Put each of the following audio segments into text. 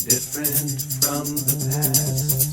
different from the past.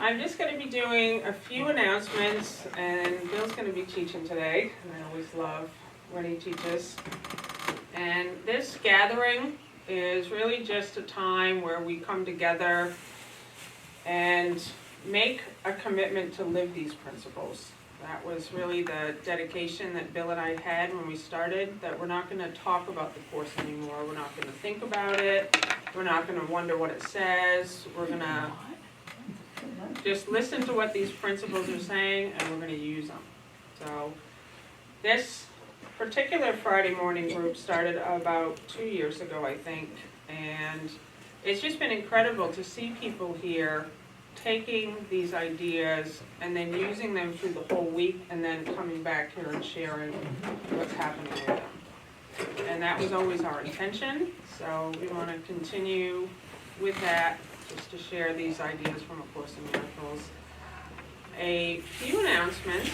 I'm just going to be doing a few announcements, and Bill's going to be teaching today, and I always love when he teaches. And this gathering is really just a time where we come together and make a commitment to live these principles. That was really the dedication that Bill and I had when we started, that we're not going to talk about the course anymore. We're not going to think about it. We're not going to wonder what it says. We're going to just listen to what these principles are saying, and we're going to use them. So this particular Friday morning group started about 2 years ago, I think, and it's just been incredible to see people here taking these ideas and then using them through the whole week, and then coming back here and sharing what's happening with them. And that was always our intention, so we want to continue with that, just to share these ideas from A Course in Miracles. A few announcements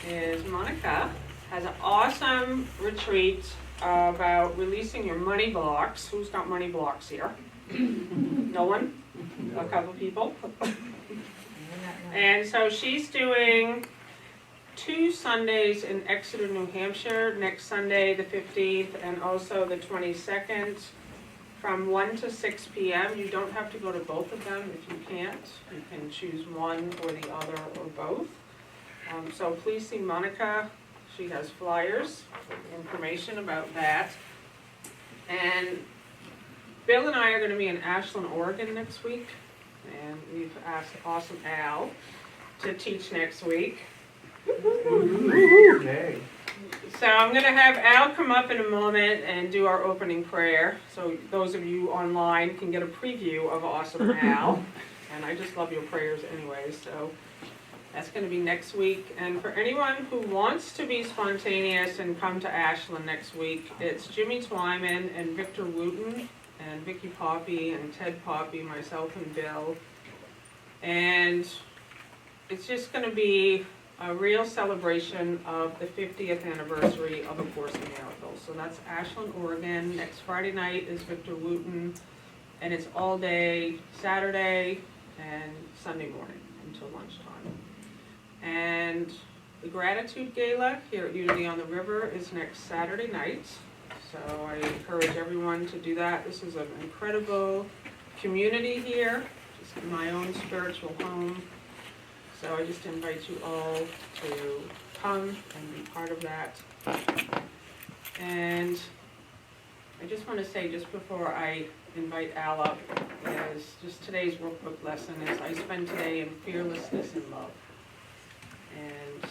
is Monica has an awesome retreat about releasing your money blocks. Who's got money blocks here? No one? A couple people. And so she's doing 2 Sundays in Exeter, New Hampshire, next Sunday the 15th and also the 22nd from 1 to 6 p.m. You don't have to go to both of them if you can't. You can choose one or the other or both. So please see Monica. She has flyers with information about that. And Bill and I are going to be in Ashland, Oregon next week. And we've asked awesome Al to teach next week. Okay. So I'm going to have Al come up in a moment and do our opening prayer. So those of you online can get a preview of awesome Al. And I just love your prayers anyway. So that's going to be next week. And for anyone who wants to be spontaneous and come to Ashland next week, it's Jimmy Twyman and Victor Wooten and Vicky Poppy and Ted Poppy, myself and Bill. And it's just going to be a real celebration of the 50th anniversary of A Course in Miracles. So that's Ashland, Oregon. Next Friday night is Victor Wooten, and it's all day Saturday and Sunday morning until lunchtime. And the Gratitude Gala here at Unity on the River is next Saturday night. So I encourage everyone to do that. This is an incredible community here, just my own spiritual home. So I just invite you all to come and be part of that. And I just want to say, just before I invite Al up, is just today's workbook lesson is I spend today in fearlessness and love. And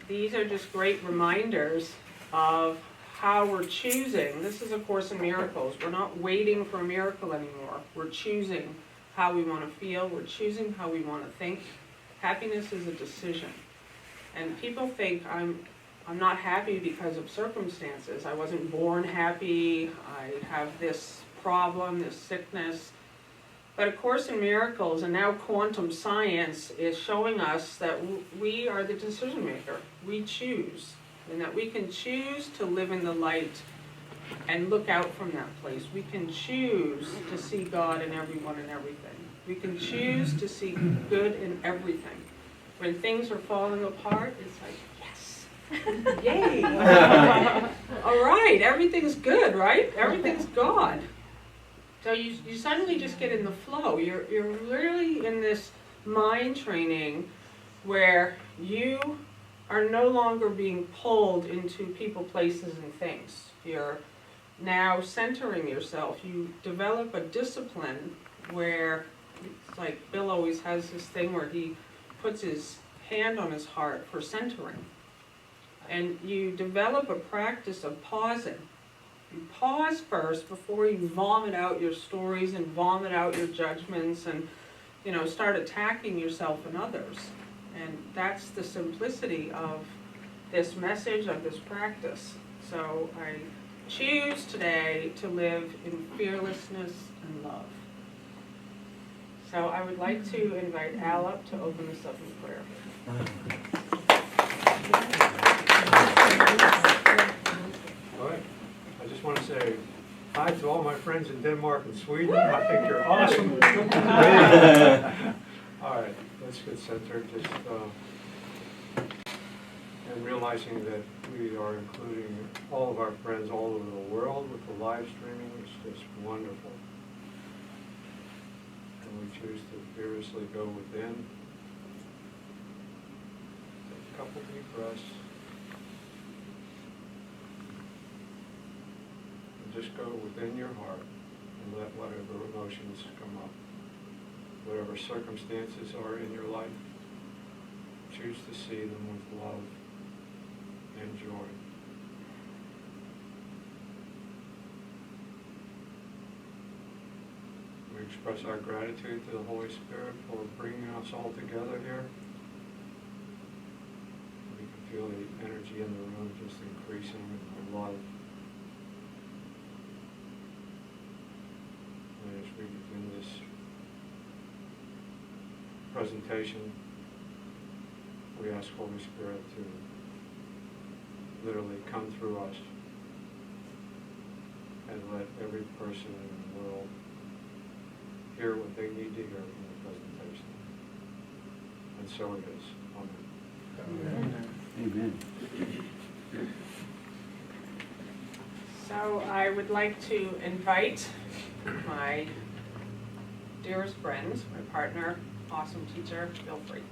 these are just great reminders of how we're choosing. This is A Course in Miracles. We're not waiting for a miracle anymore. We're choosing how we want to feel. We're choosing how we want to think. Happiness is a decision. And people think I'm not happy because of circumstances. I wasn't born happy. I have this problem, this sickness. But A Course in Miracles and now quantum science is showing us that we are the decision maker. We choose. And that we can choose to live in the light and look out from that place. We can choose to see God in everyone and everything. We can choose to see good in everything. when things are falling apart, it's like, yes, yay. All right, everything's good, right? Everything's God. So you suddenly just get in the flow. You're really in this mind training where you are no longer being pulled into people, places, and things. You're now centering yourself. You develop a discipline where, it's like Bill always has this thing where he puts his hand on his heart for centering. And you develop a practice of pausing. You pause first before you vomit out your stories and vomit out your judgments and, start attacking yourself and others. And that's the simplicity of this message, of this practice. So I choose today to live in fearlessness and love. So I would like to invite Al up to open this up in prayer. All right. I just want to say hi to all my friends in Denmark and Sweden. I think you're awesome. All right, let's get centered. Just and realizing that we are including all of our friends all over the world with the live streaming. It's just wonderful. And we choose to fearlessly go within. Take a couple deep breaths. Just go within your heart and let whatever emotions come up, whatever circumstances are in your life, choose to see them with love and joy. We express our gratitude to the Holy Spirit for bringing us all together here. We can feel the energy in the room just increasing with love. As we begin this presentation, we ask Holy Spirit to literally come through us and let every person in the world hear what they need to hear from the presentation. And so it is. Amen. Amen. So I would like to invite my dearest friend, my partner, awesome teacher, Bill Free.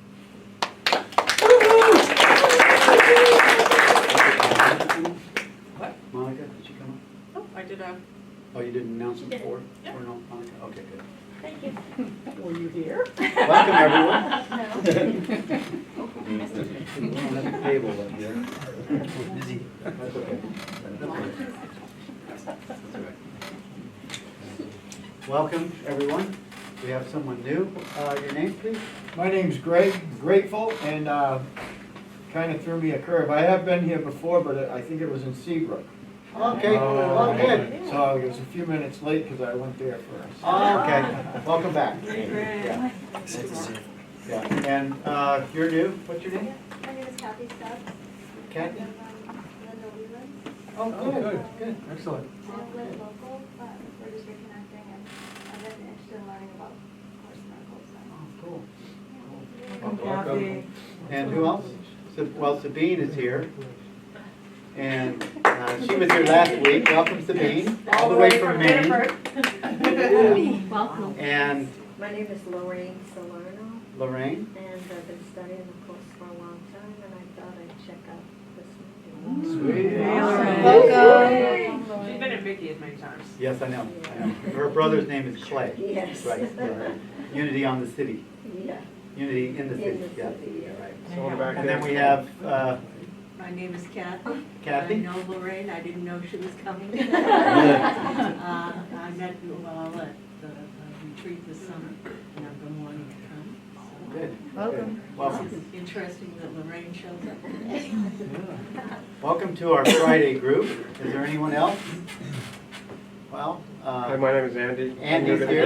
What? Monica, did you come up? Oh, I did a... Oh, you did an announcement before? Yep. Or no, Monica? Okay, good. Thank you. Were you here? Welcome, everyone. No. We don't have a table up here. Busy. That's okay. That's okay. That's all right. Welcome, everyone. We have someone new. Your name, please? My name's Greg, Grateful, and kind of threw me a curve. I have been here before, but I think it was in Seabrook. Okay, well, good. So it was a few minutes late because I went there first. Oh, okay. Welcome back. Yeah. Nice to see you. Yeah. And you're new. What's your name? My name is Kathy Stubbs. Kathy? I live on Linda Leland. Oh, good. Good. Excellent. I don't live local, but we're just reconnecting, and I've been interested in learning about Course Miracles. Oh, cool. Welcome. And who else? Well, Sabine is here. And she was here last week. Welcome, Sabine. All the way from Maine. Welcome. And My name is Lorraine Salerno, Lorraine. and I've been studying the course for a long time, and I thought I'd check out this meeting. Sweet. Welcome. She's been at Vicky's many times. Yes, I know. Her brother's name is Clay. Yes. Right. Yeah. Unity on the City. Yeah. Unity in the In City. the Yeah. city, yeah. Right. Someone back And then there. we have My name is Kathy. Kathy. I know Lorraine, I didn't know she was coming. I met you all at the retreat this summer, and I've been wanting to come. So Good. Welcome. Good. Welcome. It's interesting that Lorraine shows up today. Welcome to our Friday group. Is there anyone else? Well, Hi, my name is Andy. Andy's here.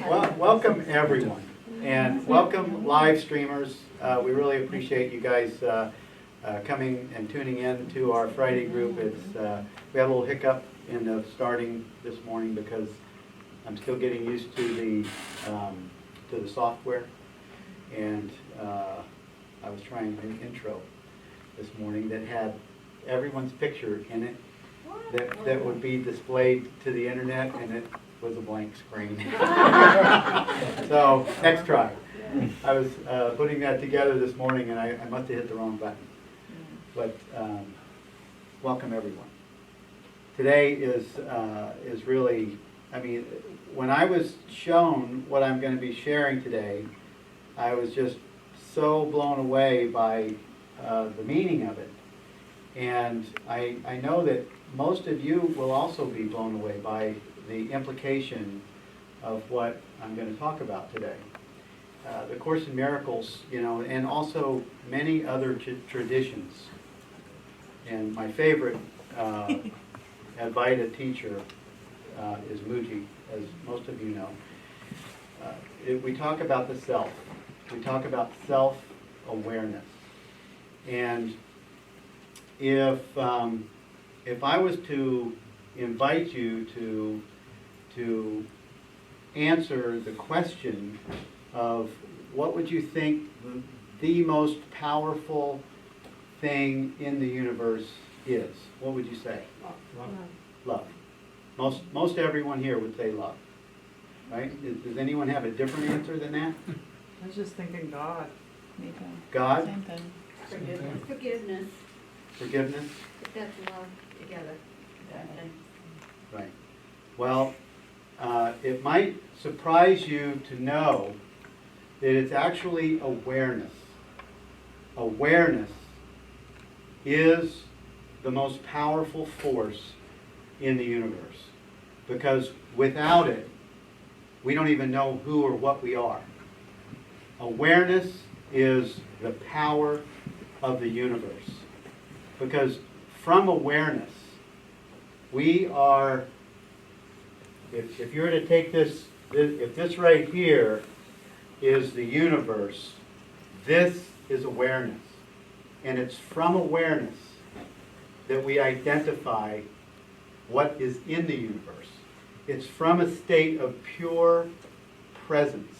Well, welcome everyone, and welcome live streamers. We really appreciate you guys coming and tuning in to our Friday group. It's we had a little hiccup in the starting this morning because I'm still getting used to the to the software. And I was trying an intro this morning that had everyone's picture in it that would be displayed to the internet, and it was a blank screen. So, next try. I was putting that together this morning, and I must have hit the wrong button. But welcome everyone. Today is really, I mean, when I was shown what I'm going to be sharing today, I was just so blown away by the meaning of it. And I know that most of you will also be blown away by the implication of what I'm going to talk about today. The Course in Miracles, you know, and also many other traditions. And my favorite Advaita teacher is Muji, as most of you know. We talk about the self. We talk about self-awareness. And if I was to invite you to answer the question of what would you think the most powerful thing in the universe is, what would you say? Love. Most everyone here would say love, right? Does anyone have a different answer than that? I was just thinking God. God? Same thing. Forgiveness, Forgiveness? that's love together. Right. Well, it might surprise you to know that it's actually awareness. Awareness is the most powerful force in the universe. Because without it, we don't even know who or what we are. Awareness is the power of the universe. Because from awareness, we are, if you were to take this, if this right here is the universe, this is awareness. And it's from awareness that we identify what is in the universe. It's from a state of pure presence,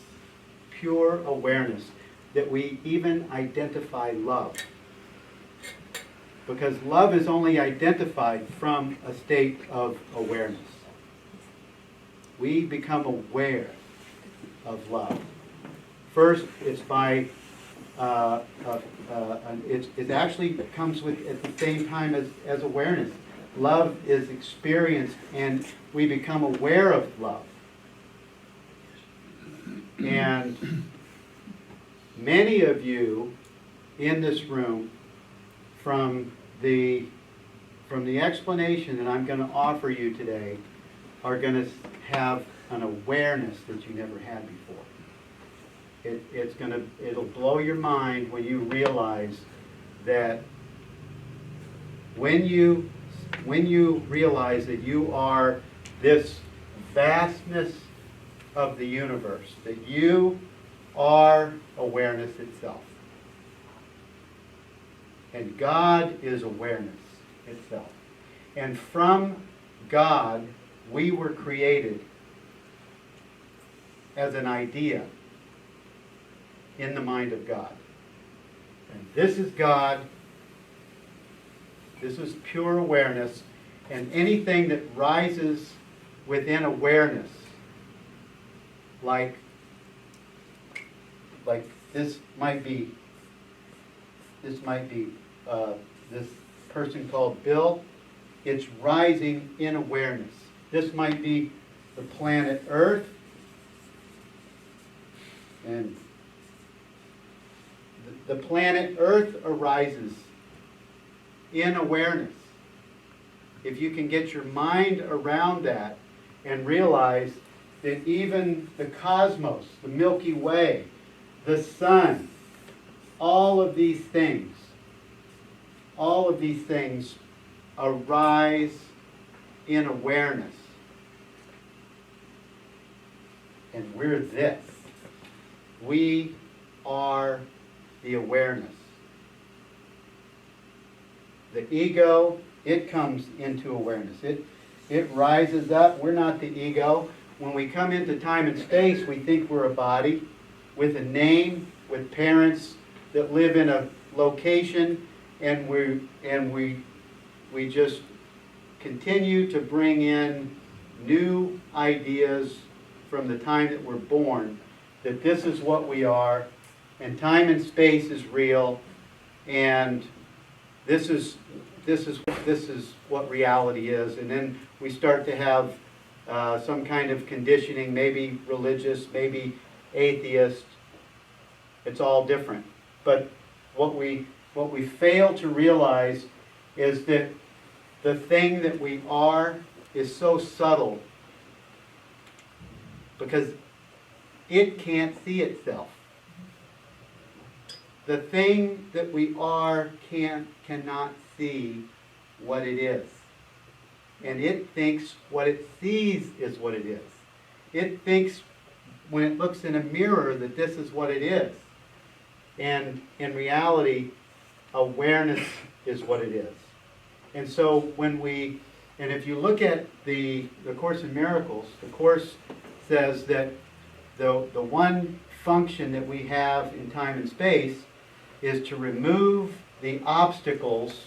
pure awareness, that we even identify love. Because love is only identified from a state of awareness. We become aware of love. First, it's by, it actually comes with at the same time as awareness. Love is experienced and we become aware of love. And many of you in this room, from the explanation that I'm going to offer you today, are going to have an awareness that you never had before. It'll blow your mind when you realize that when you realize that you are this vastness of the universe, that you are awareness itself. And God is awareness itself. And from God, we were created as an idea in the mind of God. And this is God. This is pure awareness. And anything that rises within awareness, like this might be this person called Bill. It's rising in awareness. This might be the planet Earth. And the planet Earth arises in awareness. If you can get your mind around that and realize that even the cosmos, the Milky Way, the sun, all of these things arise in awareness. And we're this. We are the awareness. The ego, it comes into awareness. It rises up. We're not the ego. when we come into time and space, we think we're a body with a name, with parents that live in a location, and we just continue to bring in new ideas from the time that we're born, that this is what we are, and time and space is real, and this is what reality is. And then we start to have some kind of conditioning, maybe religious, maybe atheist. It's all different. But what we fail to realize is that the thing that we are is so subtle because it can't see itself. The thing that we are cannot see what it is. And it thinks what it sees is what it is. It thinks when it looks in a mirror that this is what it is. And in reality, awareness is what it is. And so and if you look at the Course in Miracles, the Course says that the one function that we have in time and space is to remove the obstacles,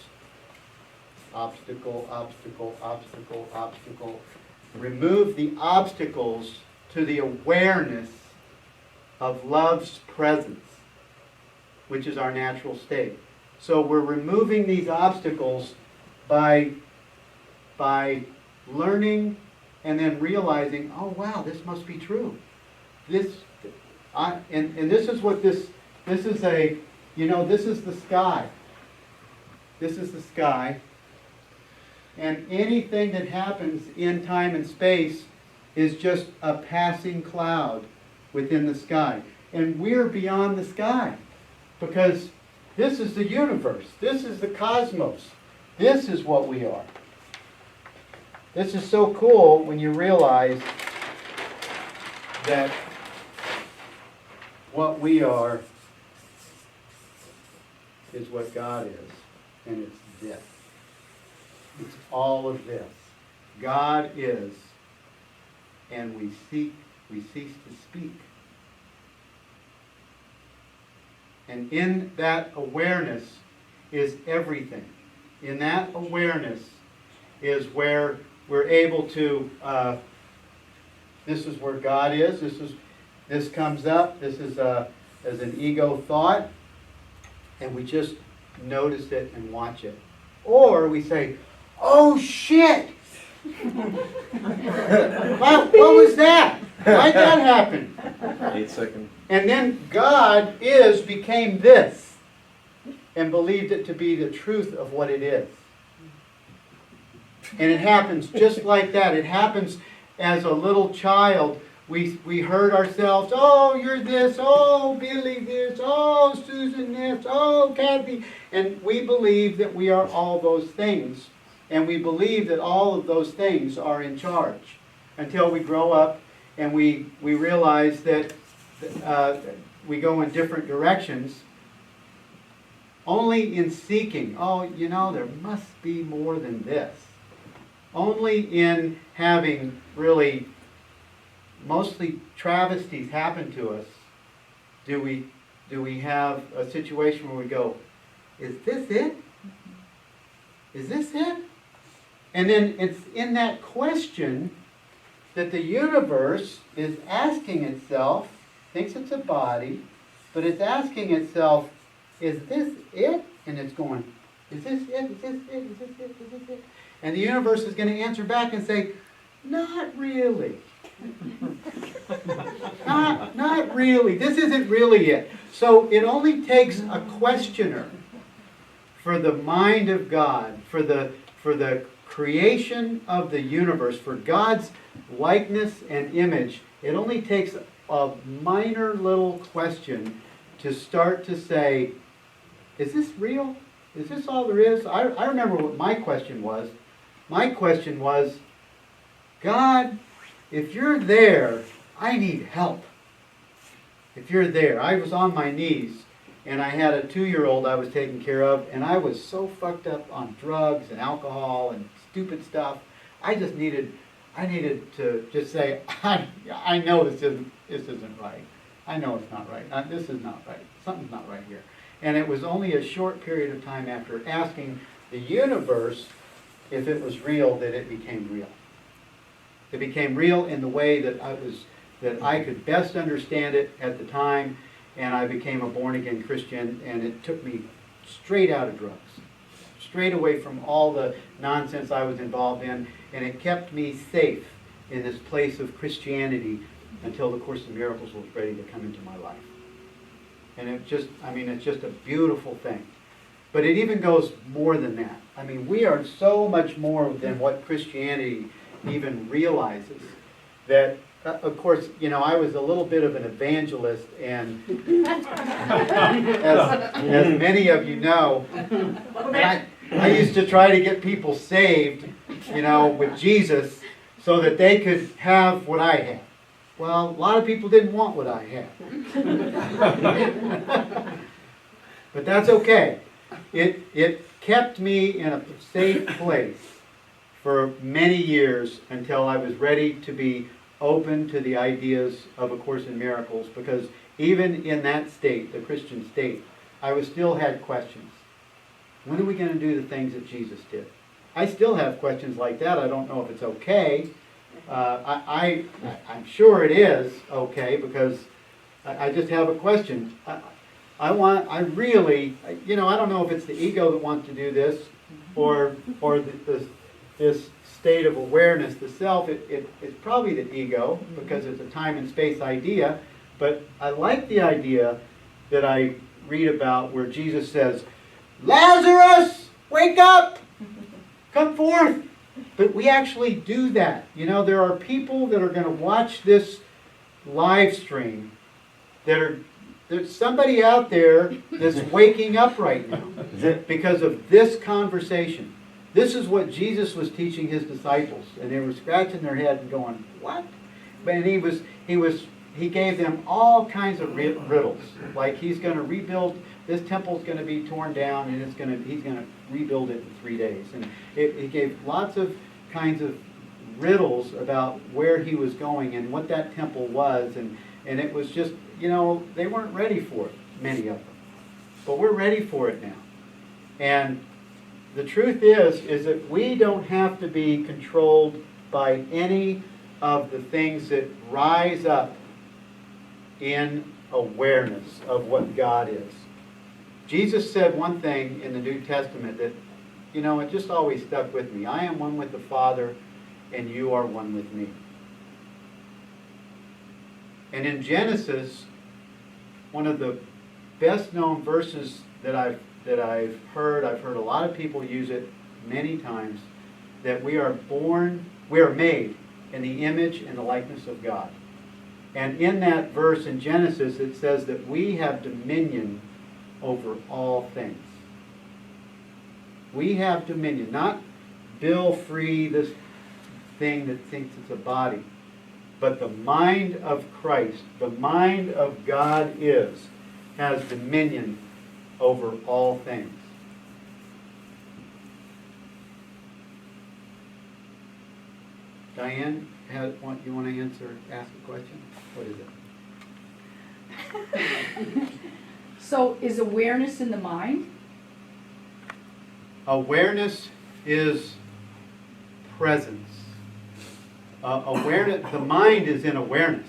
remove the obstacles to the awareness of love's presence, which is our natural state. So we're removing these obstacles by learning and then realizing, oh wow, this must be true. And this is what this is this is the sky. This is the sky. And anything that happens in time and space is just a passing cloud within the sky. And we're beyond the sky because this is the universe. This is the cosmos. This is what we are. This is so cool when you realize that what we are is what God is, and it's this. It's all of this. God is, and we cease to speak. And in that awareness is everything. In that awareness is where we're able to, this is where God is. This comes up. This is as an ego thought. And we just notice it and watch it. Or we say, oh shit! What was that? Why'd that happen? 8 seconds. And then God became this and believed it to be the truth of what it is. And it happens just like that. It happens as a little child. We heard ourselves, oh, you're this, oh, Billy this, oh, Susan this, oh, Kathy. And we believe that we are all those things. And we believe that all of those things are in charge. Until we grow up and we realize that we go in different directions. Only in seeking, oh, there must be more than this. Only in having really mostly travesties happen to us do we have a situation where we go, is this it? Is this it? And then it's in that question that the universe is asking itself, thinks it's a body, but it's asking itself, is this it? And it's going, is this it? Is this it? Is this it? Is this it? And the universe is going to answer back and say, not really. Not really. This isn't really it. So it only takes a questioner for the mind of God, for the creation of the universe, for God's likeness and image. It only takes a minor little question to start to say, is this real? Is this all there is? I remember what my question was. My question was, God, if you're there, I need help. If you're there. I was on my knees, and I had a 2-year-old I was taking care of, and I was so fucked up on drugs and alcohol and stupid stuff. I I needed to just say, I know this isn't right. I know it's not right. This is not right. Something's not right here. And it was only a short period of time after asking the universe if it was real that it became real. It became real in the way that I could best understand it at the time, and I became a born-again Christian, and it took me straight out of drugs, straight away from all the nonsense I was involved in, and it kept me safe in this place of Christianity until the Course in Miracles was ready to come into my life. And it's just a beautiful thing. But it even goes more than that. I mean, we are so much more than what Christianity even realizes. That, of course, I was a little bit of an evangelist, and as many of you know, I used to try to get people saved, with Jesus, so that they could have what I had. Well, a lot of people didn't want what I had. But that's okay. It kept me in a safe place for many years until I was ready to be open to the ideas of A Course in Miracles, because even in that state, the Christian state, I still had questions. When are we going to do the things that Jesus did? I still have questions like that. I don't know if it's okay. I'm sure it is okay, because I just have a question. I don't know if it's the ego that wants to do this, or this state of awareness, the self. It's probably the ego, because it's a time and space idea. But I like the idea that I read about where Jesus says, "Lazarus, wake up! Come forth!" But we actually do that. There are people that are going to watch this live stream there's somebody out there that's waking up right now because of this conversation. This is what Jesus was teaching his disciples, and they were scratching their head and going, "What?" And he gave them all kinds of riddles, like he's going to rebuild. This temple's going to be torn down, and he's going to rebuild it in 3 days. And he gave lots of kinds of riddles about where he was going and what that temple was, and it was just, they weren't ready for it, many of them. But we're ready for it now. And the truth is that we don't have to be controlled by any of the things that rise up in awareness of what God is. Jesus said one thing in the New Testament that, it just always stuck with me. "I am one with the Father, and you are one with me." And in Genesis, one of the best known verses that I've heard a lot of people use it many times, that we are made in the image and the likeness of God. And in that verse in Genesis, it says that we have dominion over all things. We have dominion, not Bill Free, this thing that thinks it's a body, but the mind of Christ, the mind of God has dominion over all things. Diane, you want to ask a question? What is it? So is awareness in the mind? Awareness is presence. Awareness. The mind is in awareness.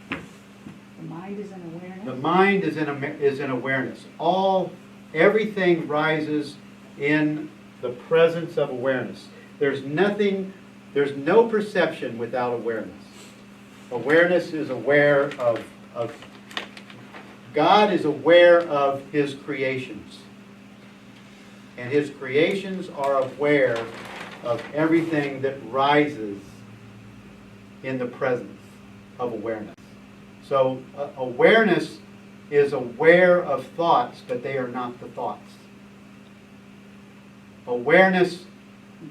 The mind is in awareness? The mind is in awareness. Everything rises in the presence of awareness. There's no perception without awareness. Awareness is aware of God is aware of his creations. And his creations are aware of everything that rises in the presence of awareness. So awareness is aware of thoughts, but they are not the thoughts. Awareness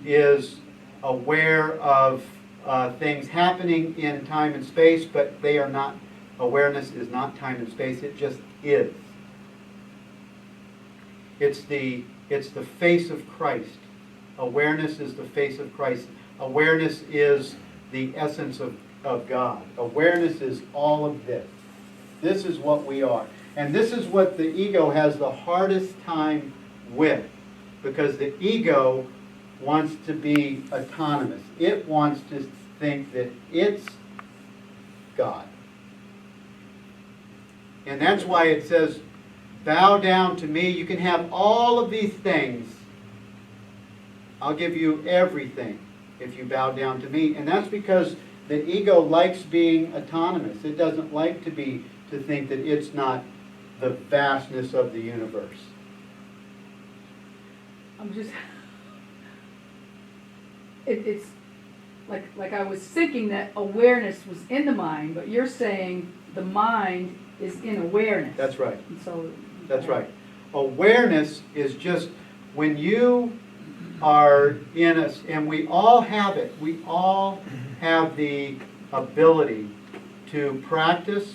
is aware of things happening in time and space, but they are not. Awareness is not time and space, it just is. It's the face of Christ. Awareness is the face of Christ. Awareness is the essence of God. Awareness is all of this. This is what we are. And this is what the ego has the hardest time with, because the ego wants to be autonomous. It wants to think that it's God. And that's why it says, bow down to me. You can have all of these things. I'll give you everything if you bow down to me. And that's because the ego likes being autonomous. It doesn't like to think that it's not the vastness of the universe. I'm just, it's like I was thinking that awareness was in the mind, but you're saying the mind is in awareness. That's right. And so. That's right. Awareness is just when you are in us, and we all have it. We all have the ability to practice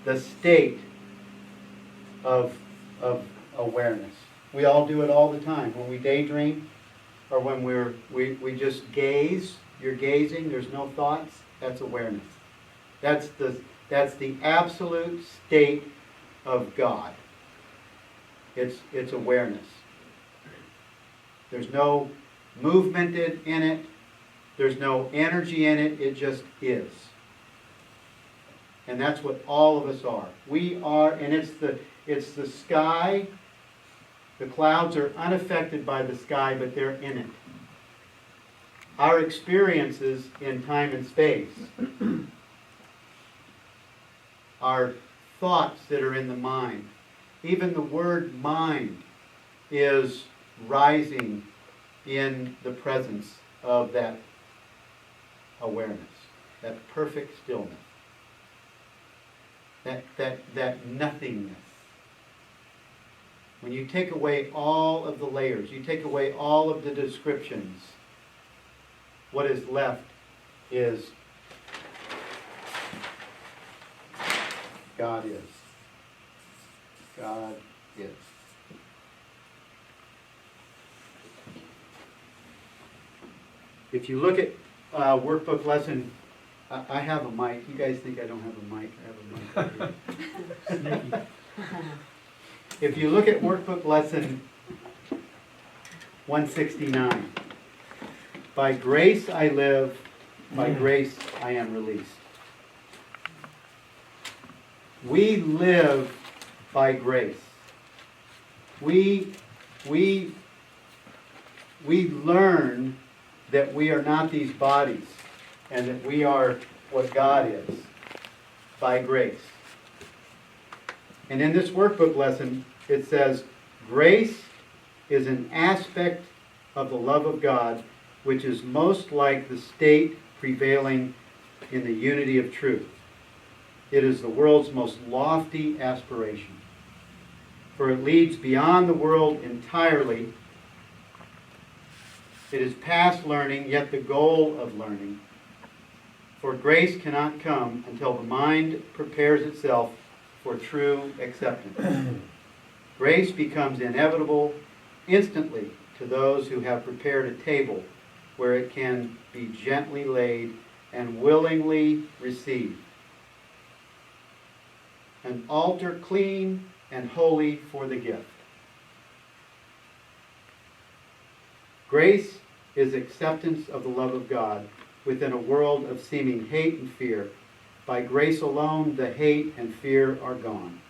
the state of awareness. We all do it all the time. When we daydream, or when we just gaze. You're gazing. There's no thoughts. That's awareness. That's the absolute state of God. It's awareness. There's no movement in it. There's no energy in it. It just is. And that's what all of us are. We are, and it's the sky. The clouds are unaffected by the sky, but they're in it. Our experiences in time and space are thoughts that are in the mind. Even the word mind is rising in the presence of that awareness, that perfect stillness, that nothingness. When you take away all of the layers, you take away all of the descriptions, what is left is God is. God is. If you look at workbook lesson, I have a mic. You guys think I don't have a mic? I have a mic right here. If you look at workbook lesson 169, by grace I live, by grace I am released. We live by grace. We learn that we are not these bodies and that we are what God is by grace. And in this workbook lesson, it says, grace is an aspect of the love of God which is most like the state prevailing in the unity of truth. It is the world's most lofty aspiration, for it leads beyond the world entirely. It is past learning, yet the goal of learning. For grace cannot come until the mind prepares itself for true acceptance. Grace becomes inevitable instantly to those who have prepared a table where it can be gently laid and willingly received. An altar clean and holy for the gift. Grace is acceptance of the love of God within a world of seeming hate and fear. By grace alone, the hate and fear are gone.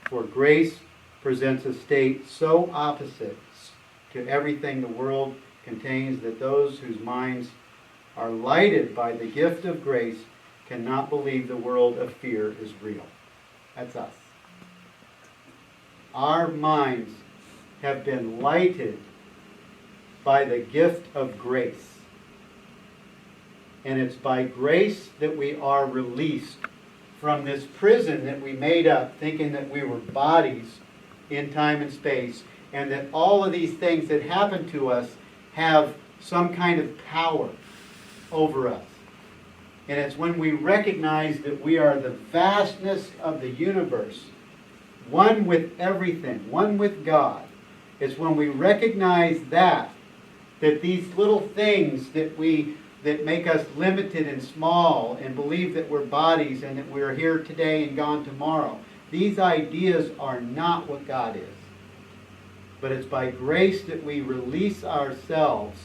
For grace presents a state so opposite to everything the world contains that those whose minds are lighted by the gift of grace cannot believe the world of fear is real. That's us. Our minds have been lighted by the gift of grace. And it's by grace that we are released from this prison that we made up, thinking that we were bodies in time and space, and that all of these things that happen to us have some kind of power over us. And it's when we recognize that we are the vastness of the universe, one with everything, one with God. It's when we recognize that that these little things that make us limited and small and believe that we're bodies and that we're here today and gone tomorrow, these ideas are not what God is. But it's by grace that we release ourselves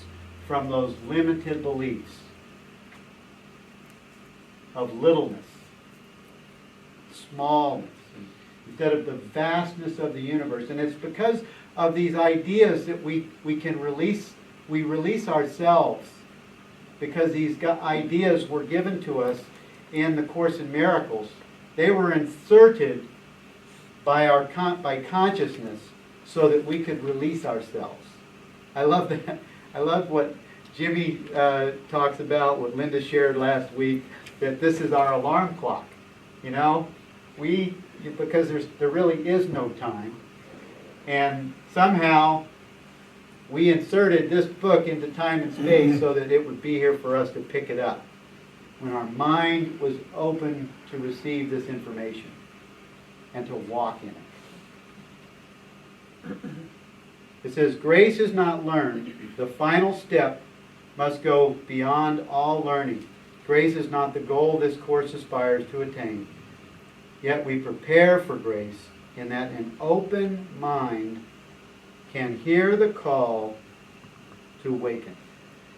from those limited beliefs of littleness, smallness, instead of the vastness of the universe. And it's because of these ideas that we release ourselves, because these ideas were given to us in the Course in Miracles. They were inserted by consciousness so that we could release ourselves. I love that. I love what Jimmy talks about, what Linda shared last week, that this is our alarm clock. You know, because there really is no time, and somehow we inserted this book into time and space so that it would be here for us to pick it up when our mind was open to receive this information and to walk in it. It says, grace is not learned. The final step must go beyond all learning. Grace is not the goal this course aspires to attain. Yet we prepare for grace in that an open mind can hear the call to awaken.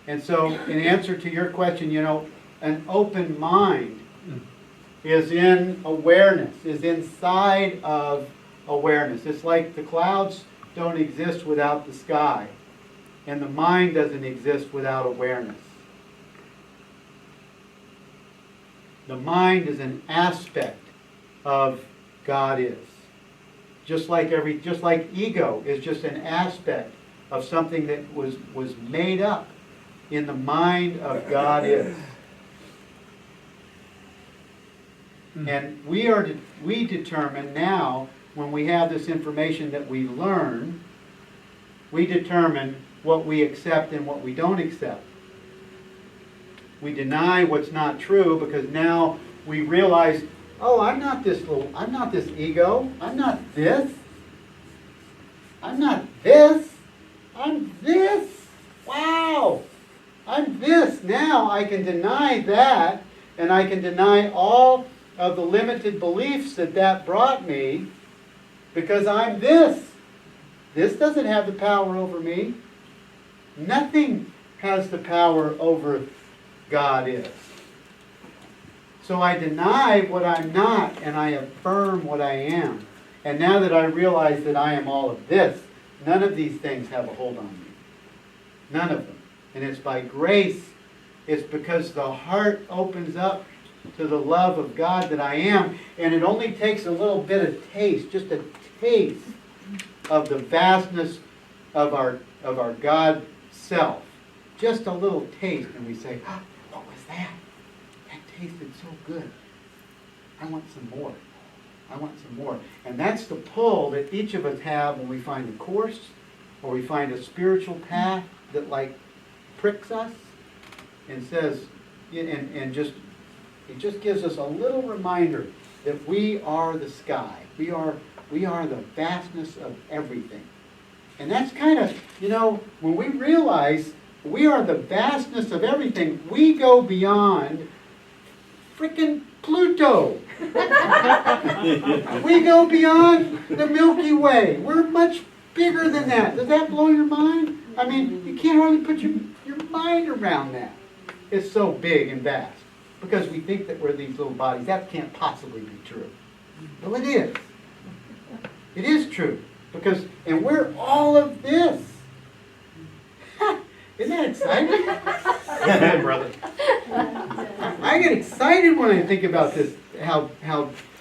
And so, in answer to your question, you know, an open mind is in awareness, is inside of awareness. It's like the clouds don't exist without the sky, and the mind doesn't exist without awareness. The mind is an aspect of God is. Just like ego is just an aspect of something that was made up in the mind of God is. And we determine now, when we have this information that we learn, we determine what we accept and what we don't accept. We deny what's not true because now we realize, oh, I'm not this ego. I'm not this. I'm not this. I'm this. Wow. I'm this. Now I can deny that, and I can deny all of the limited beliefs that brought me, because I'm this. This doesn't have the power over me. Nothing has the power over God is. So I deny what I'm not, and I affirm what I am. And now that I realize that I am all of this, none of these things have a hold on me. None of them. And it's by grace. It's because the heart opens up to the love of God that I am. And it only takes a little bit of taste, just a taste of the vastness of our God self. Just a little taste, and we say, oh, what was that? That tasted so good. I want some more. I want some more. And that's the pull that each of us have when we find a course or we find a spiritual path that like pricks us and says, and just it just gives us a little reminder that we are the sky. We are the vastness of everything. And that's kind of, when we realize we are the vastness of everything, we go beyond frickin' Pluto. We go beyond the Milky Way. We're much bigger than that. Does that blow your mind? I mean, you can't hardly put your mind around that. It's so big and vast. Because we think that we're these little bodies. That can't possibly be true. Well, it is. It is true. And we're all of this. Isn't that exciting? Yeah, brother. I get excited when I think about this, how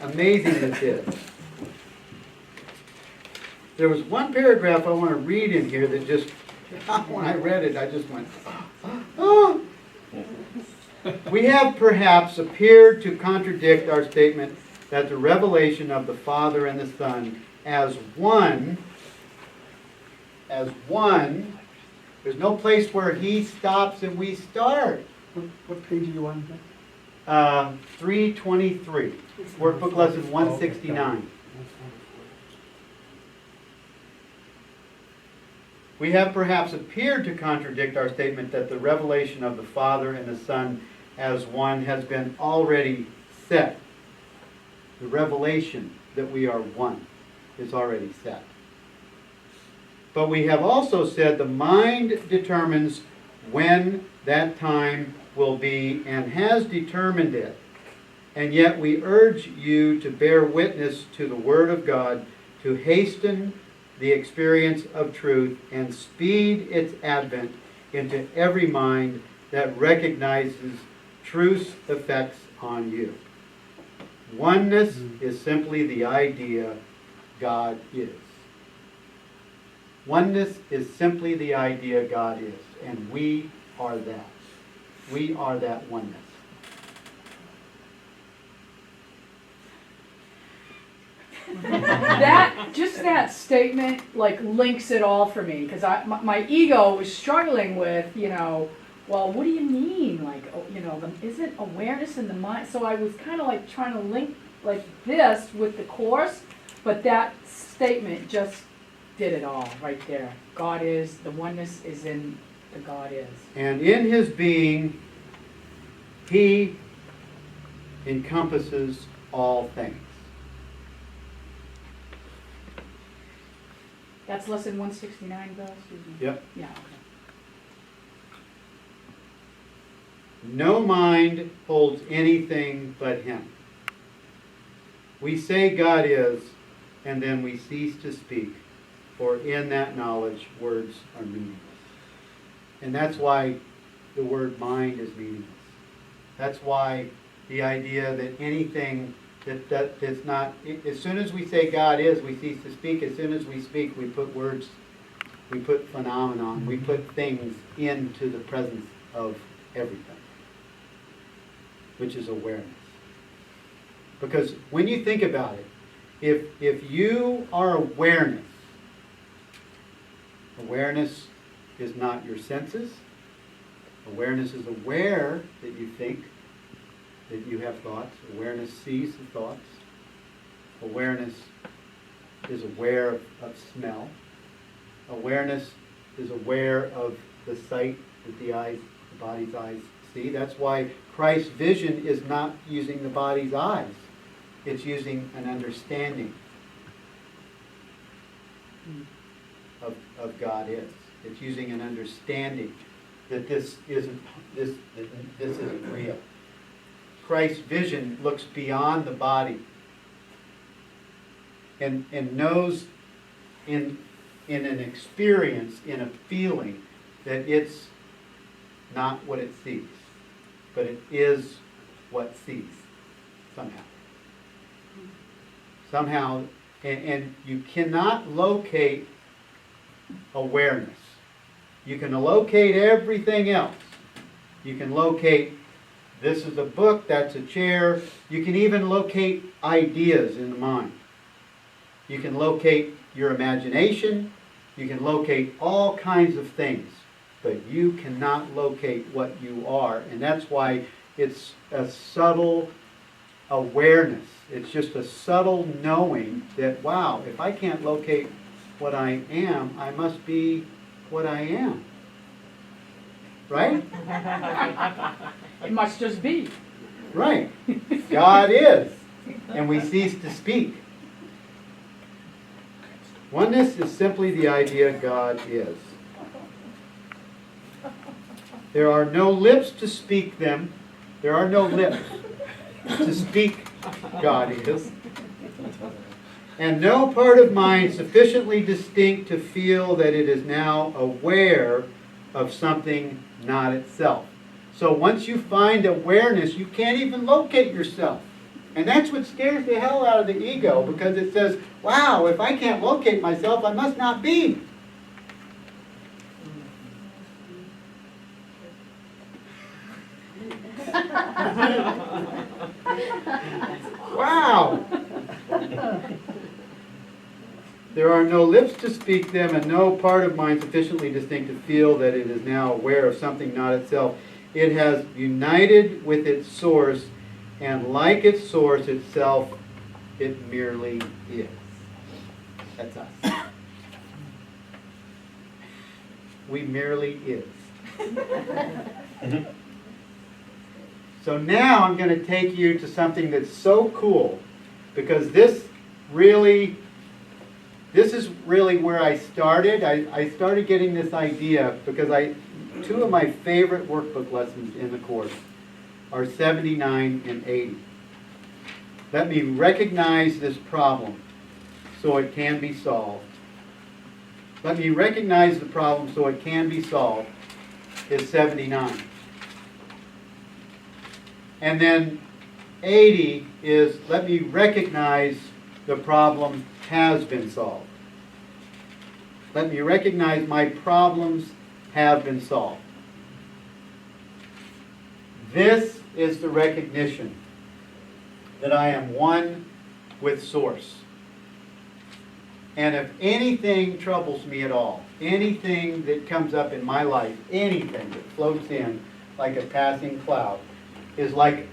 amazing this is. There was one paragraph I want to read in here that just, when I read it, I just went, oh. We have perhaps appeared to contradict our statement that the revelation of the Father and the Son as one, there's no place where He stops and we start. What page are you on? 323, Workbook Lesson 169. We have perhaps appeared to contradict our statement that the revelation of the Father and the Son as one has been already set. The revelation that we are one is already set. But we have also said the mind determines when that time will be and has determined it. And yet we urge you to bear witness to the Word of God, to hasten the experience of truth and speed its advent into every mind that recognizes truth's effects on you. Oneness is simply the idea God is. Oneness is simply the idea God is, and we are that. We are that oneness. That statement like links it all for me, because my ego was struggling with, well, what do you mean? Like, isn't awareness in the mind? So I was kind of like trying to link like this with the Course, but that statement just did it all right there. God is, the oneness is in the God is. And in His being, He encompasses all things. That's lesson 169, Bill, excuse me. Yep. Yeah, okay. No mind holds anything but Him. We say God is, and then we cease to speak, for in that knowledge words are meaningless. And that's why the word mind is meaningless. That's why the idea that anything that's not, as soon as we say God is, we cease to speak. As soon as we speak, we put words, we put phenomenon, we put things into the presence of everything, which is awareness. Because when you think about it, if you are awareness is not your senses. Awareness is aware that you think, that you have thoughts. Awareness sees the thoughts. Awareness is aware of smell. Awareness is aware of the sight that the body's eyes see. That's why Christ's vision is not using the body's eyes. It's using an understanding of God is. It's using an understanding that this isn't real. Christ's vision looks beyond the body and knows in an experience, in a feeling, that it's not what it sees, but it is what sees, somehow. Somehow, and you cannot locate awareness. You can locate everything else. You can locate, this is a book, that's a chair. You can even locate ideas in the mind. You can locate your imagination. You can locate all kinds of things. But you cannot locate what you are. And that's why it's a subtle awareness. It's just a subtle knowing that, wow, if I can't locate what I am, I must be what I am. Right? It must just be. Right. God is. And we cease to speak. Oneness is simply the idea God is. There are no lips to speak them. There are no lips to speak God is. And no part of mind sufficiently distinct to feel that it is now aware of something not itself. So once you find awareness, you can't even locate yourself. And that's what scares the hell out of the ego, because it says, wow, if I can't locate myself, I must not be. Wow! There are no lips to speak them, and no part of mind sufficiently distinct to feel that it is now aware of something not itself. It has united with its source, and like its source itself, it merely is. That's us. we merely is. So now I'm going to take you to something that's so cool, because this is really where I started. I started getting this idea because two of my favorite workbook lessons in the course are 79 and 80. Let me recognize this problem so it can be solved. Let me recognize the problem so it can be solved is 79. And then 80 is let me recognize the problem has been solved. Let me recognize my problems have been solved. This is the recognition that I am one with Source. And if anything troubles me at all, anything that comes up in my life, anything that floats in like a passing cloud, is like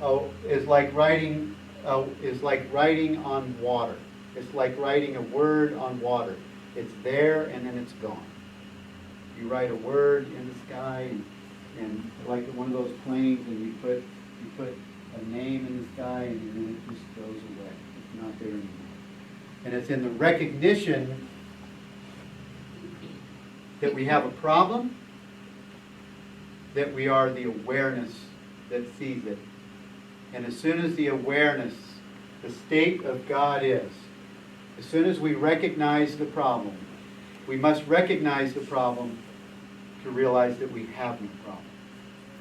writing on water. It's like writing a word on water. It's there and then it's gone. You write a word in the sky and like one of those planes, and you put a name in the sky and then it just goes away. It's not there anymore. And it's in the recognition that we have a problem, that we are the awareness that sees it. And as soon as the awareness, the state of God is, as soon as we recognize the problem, we must recognize the problem to realize that we have no problem.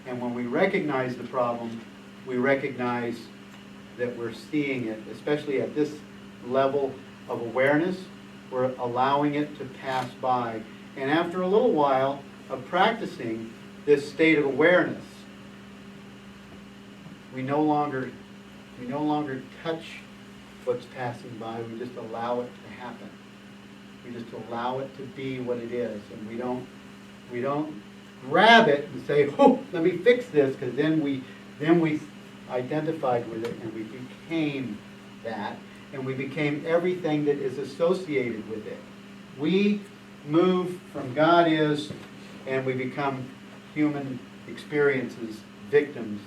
And when we recognize the problem, we recognize that we're seeing it, especially at this level of awareness. We're allowing it to pass by. And after a little while of practicing this state of awareness, we no longer touch what's passing by. We just allow it to happen. We just allow it to be what it is, and we don't grab it and say, "Oh, let me fix this," because then we identified with it and we became that, and we became everything that is associated with it. We move from God is, and we become human experiences, victims,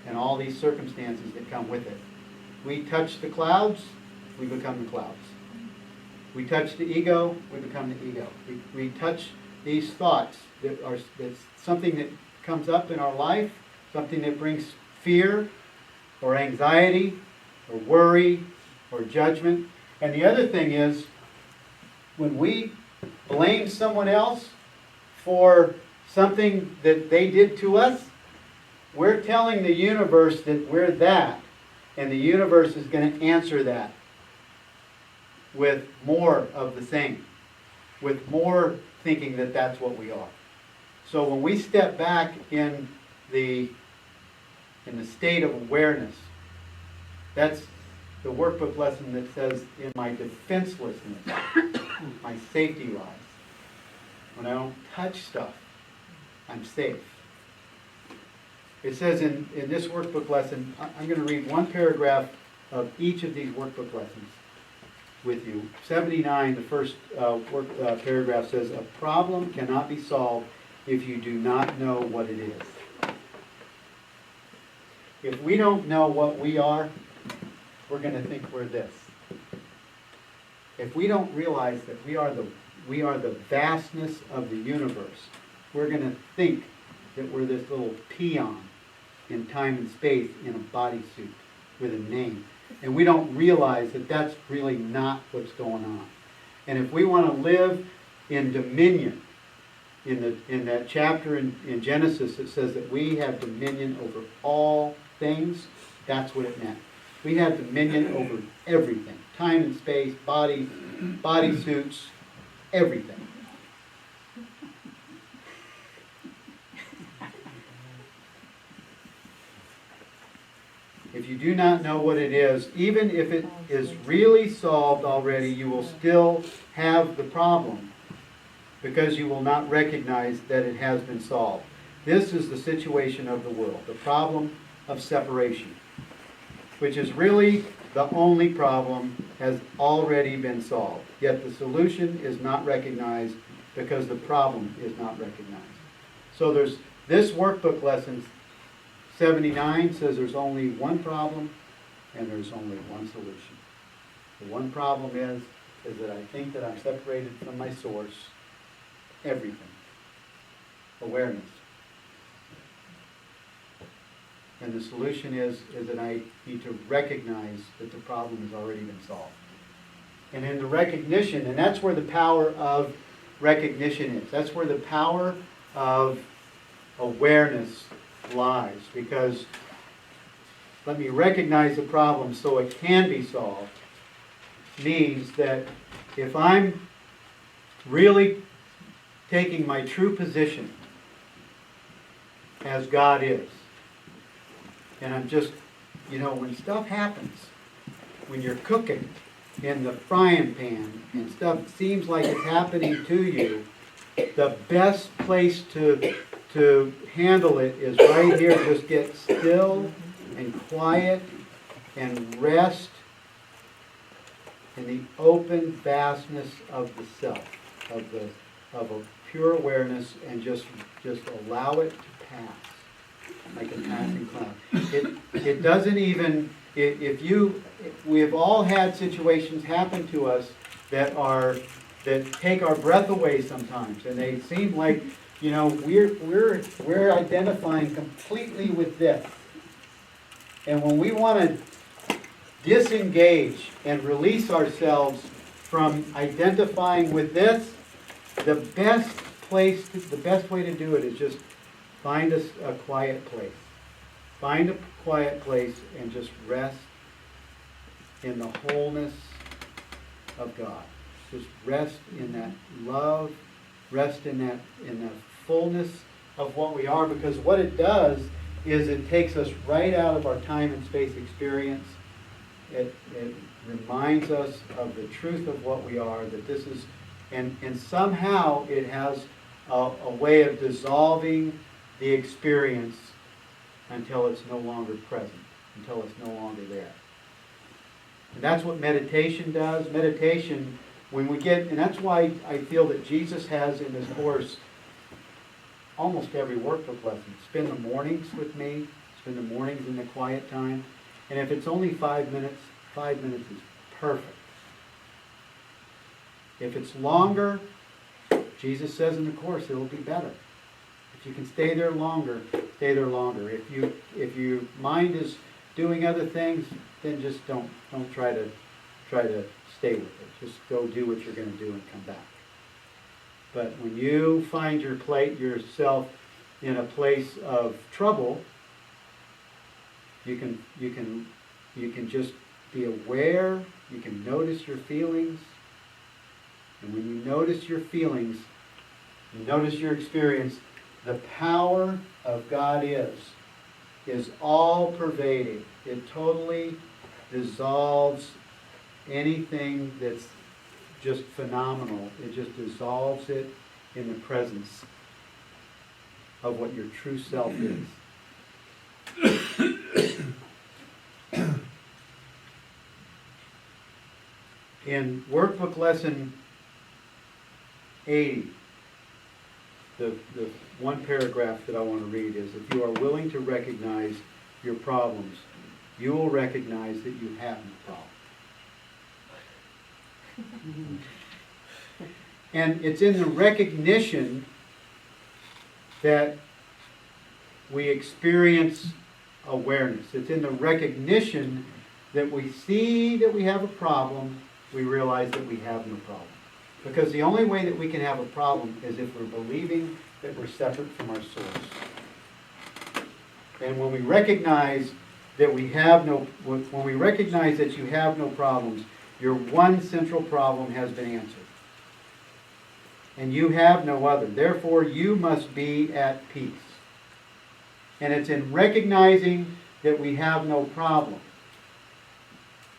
and all these circumstances that come with it. We touch the clouds, we become the clouds. We touch the ego, we become the ego. We touch these thoughts that's something that comes up in our life, something that brings fear or anxiety or worry or judgment. And the other thing is, when we blame someone else for something that they did to us, we're telling the universe that we're that, and the universe is going to answer that with more of the same, with more thinking that that's what we are. So when we step back in the state of awareness, that's the workbook lesson that says, in my defenselessness, my safety lies. When I don't touch stuff, I'm safe. It says in this workbook lesson, I'm going to read one paragraph of each of these workbook lessons with you. 79, the first paragraph says, a problem cannot be solved if you do not know what it is. If we don't know what we are, we're going to think we're this. If we don't realize that we are the vastness of the universe, we're going to think that we're this little peon in time and space in a bodysuit with a name. And we don't realize that that's really not what's going on. And if we want to live in dominion, in that chapter in Genesis, it says that we have dominion over all things. That's what it meant. We have dominion over everything. Time and space, bodysuits, everything. If you do not know what it is, even if it is really solved already, you will still have the problem because you will not recognize that it has been solved. This is the situation of the world, the problem of separation, which is really the only problem, has already been solved. Yet the solution is not recognized because the problem is not recognized. So there's this workbook lesson 79 says there's only one problem and there's only one solution. The one problem is that I think that I'm separated from my source, everything. Awareness. And the solution is that I need to recognize that the problem has already been solved. And in the recognition, and that's where the power of recognition is. That's where the power of awareness lies. Because let me recognize the problem so it can be solved means that if I'm really taking my true position as God is, and I'm just, when stuff happens, when you're cooking in the frying pan and stuff seems like it's happening to you, the best place to handle it is right here. Just get still and quiet and rest in the open vastness of the self, of a pure awareness, and just allow it to pass like a passing cloud. It doesn't even, we have all had situations happen to us that take our breath away sometimes, and they seem like, we're identifying completely with this. And when we want to disengage and release ourselves from identifying with this, the best way to do it is just find a quiet place. Find a quiet place and just rest in the wholeness of God. Just rest in that love, rest in that fullness of what we are, because what it does is it takes us right out of our time and space experience. It reminds us of the truth of what we are, that this is, and somehow it has a way of dissolving the experience until it's no longer present, until it's no longer there. And that's what meditation does. Meditation, and that's why I feel that Jesus has in his course almost every workbook lesson. Spend the mornings with me, spend the mornings in the quiet time. And if it's only 5 minutes, 5 minutes is perfect. If it's longer, Jesus says in the course, it'll be better. If you can stay there longer, stay there longer. If your mind is doing other things, then just don't try to stay with it. Just go do what you're going to do and come back. But when you find yourself in a place of trouble, you can just be aware. You can notice your feelings, and when you notice your feelings, you notice your experience. The power of God is all pervading. It totally dissolves anything that's just phenomenal. It just dissolves it in the presence of what your true self is. In workbook lesson 80, the one paragraph that I want to read is, if you are willing to recognize your problems, you will recognize that you have no problem. And it's in the recognition that we experience awareness. It's in the recognition that we see that we have a problem, we realize that we have no problem. Because the only way that we can have a problem is if we're believing that we're separate from our source. And when we recognize that when we recognize that you have no problems, your one central problem has been answered. And you have no other. Therefore, you must be at peace. And it's in recognizing that we have no problem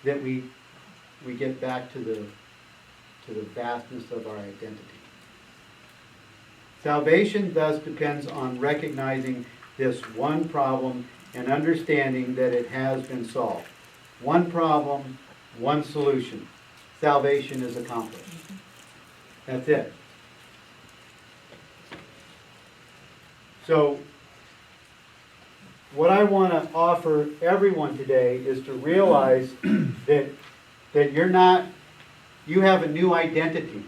that we get back to the vastness of our identity. Salvation thus depends on recognizing this one problem and understanding that it has been solved. One problem, one solution. Salvation is accomplished. That's it. So, what I want to offer everyone today is to realize that you're not, you have a new identity.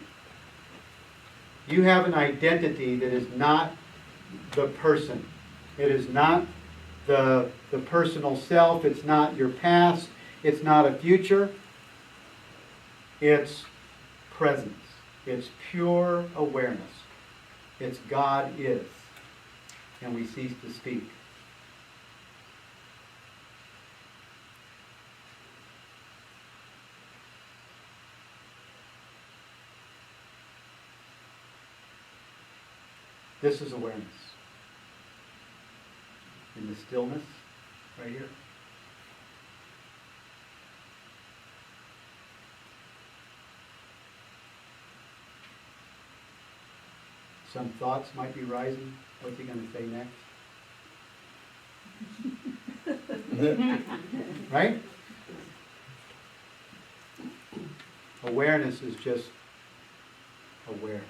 You have an identity that is not the person. It is not the personal self. It's not your past. It's not a future. It's presence. It's pure awareness. It's God is. And we cease to speak. This is awareness. In the stillness, right here. Some thoughts might be rising. What's he going to say next? Right? Awareness is just aware.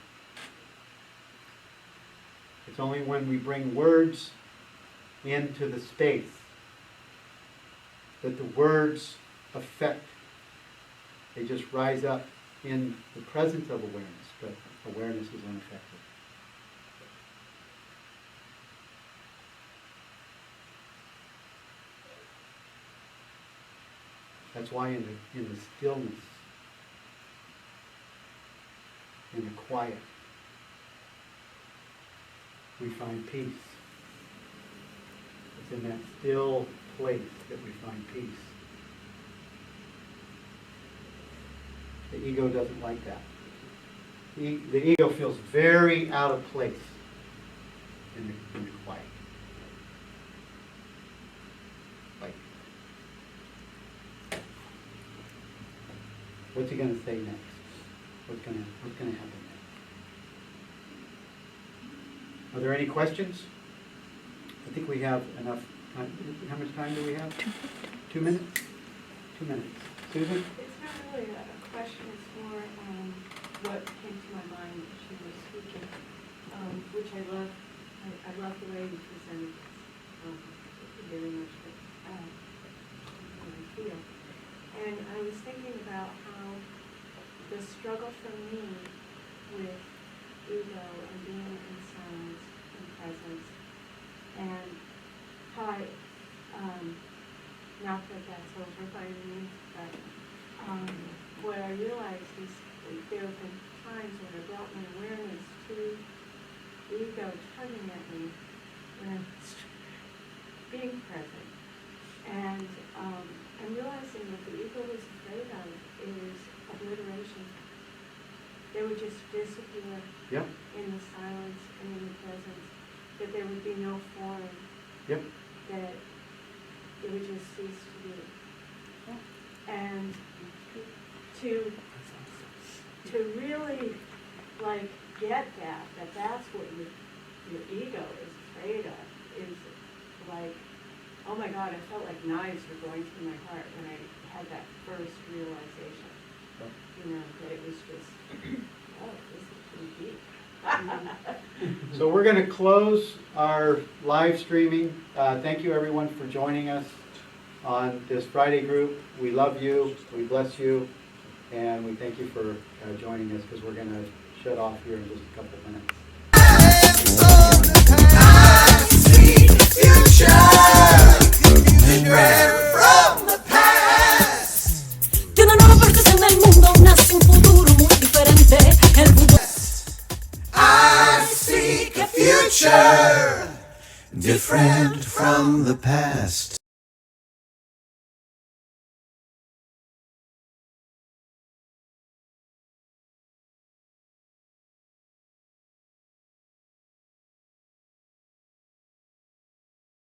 It's only when we bring words into the space that the words affect. They just rise up in the presence of awareness, but awareness is unaffected. That's why in the stillness, in the quiet, we find peace. It's in that still place that we find peace. The ego doesn't like that. The ego feels very out of place in the quiet. Like, what's he going to say next? What's going to happen next? Are there any questions? I think we have enough time. How much time do we have? 2 minutes? 2 minutes. Susan? It's not really a question, it's more what came to my mind as she was speaking, which I love. I love the way you presented this, very much what I feel. And I was thinking about how the struggle for me with ego and being in silence and presence, and how I, not that that's over by any means, but what I realized is that there have been times when I brought my awareness to ego tugging at me when I was being present. And I'm realizing that the ego was afraid of is obliteration. They would just disappear Yep. in the silence and in the presence, that there would be no form, Yep. that it would just cease to be. And to really like get that that's what your ego is afraid of, is like, oh my God, I felt like knives were going through my heart when I had that first realization. You know, that it was just, oh, this is pretty deep. So we're going to close our live streaming. Thank you everyone for joining us on this Friday group. We love you, we bless you, and we thank you for joining us, because we're going to shut off here in just a couple of minutes. I see the future, different from the past. De una nueva percepción del mundo nace un futuro muy diferente. El futuro. I seek a future different from the past.